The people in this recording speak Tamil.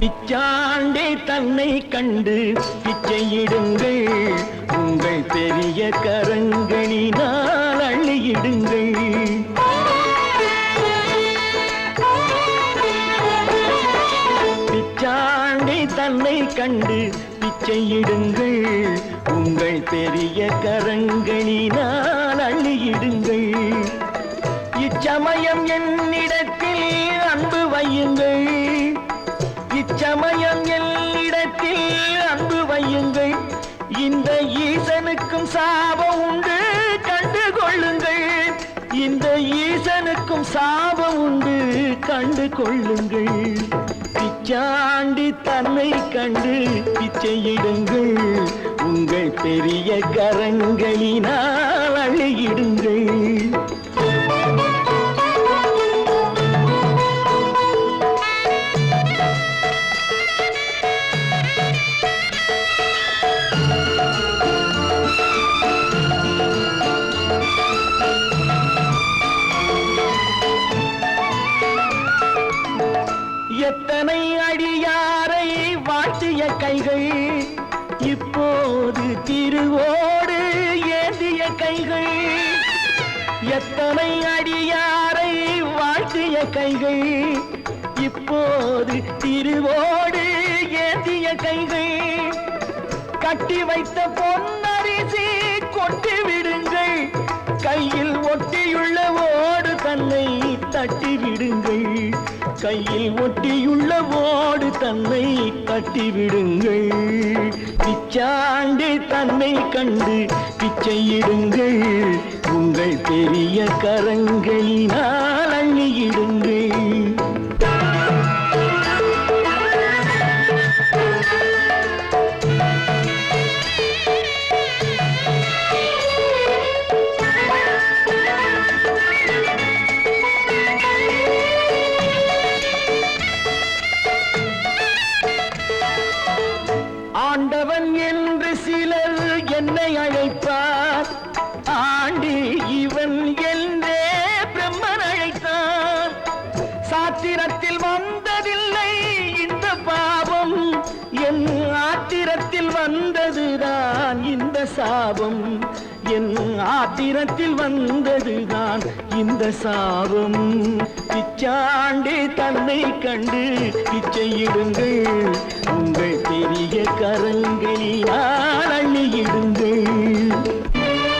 பிச்சாண்டே தன்னை கண்டு பிச்சையிடுங்கள், உங்கள் பெரிய கரங்களினால் அள்ளியிடுங்கள். பிச்சாண்டே தன்னை கண்டு பிச்சையிடுங்கள், உங்கள் பெரிய கரங்களினால் அள்ளியிடுங்கள். இச்சமயம் என்னிடத்தில் அன்பு வையுங்கள், இச்சமயம் என்னிடத்தில் அன்பு வையுங்கள். இந்த ஈசனுக்கும் சாபம் உண்டு கண்டு கொள்ளுங்கள், இந்த ஈசனுக்கும் சாபம் உண்டு கண்டு கொள்ளுங்கள். பிச்சாண்டி தன்னை கண்டு பிச்சையிடுங்கள், உங்கள் பெரிய கரங்களினால் அள்ளியிடுங்கள். எத்தனை அடியாரை வாழ்த்திய கைகள், இப்போது திருவோடு ஏந்திய கைகள். எத்தனை அடியாரை வாழ்த்திய கைகள், இப்போது திருவோடு ஏந்திய கைகள். கட்டி வைத்த பொன்னரிசி கொண்டு விடுங்கள், கையில் ஒட்டியுள்ள ஓடு தன்னை தட்டி விடுங்கள், கையில் ஒட்டியுள்ள ஓடு தன்னை தட்டி விடுங்கள். பிச்சாண்டி தன்னை கண்டு பிச்சையிடுங்கள், உங்கள் பெரிய கரங்களினால் அள்ளியிடுங்கள். ஆண்டவன் என்று சிலர் என்னை அழைப்பார், ஆண்டி இவன் என்றே பிரம்மன் அழைத்தான். சாத்திரத்தில் வந்ததில்லை இந்த பாவம், என் ஆத்திரத்தில் வந்ததுதான் இந்த சாபம், என் ஆத்திரத்தில் வந்ததுதான் இந்த சாபம். பிச்சாண்டே தன்னை கண்டு பிச்சையிடுங்கள், உங்கள் பெரிய கரங்களினால் அள்ளியிடுங்கள்.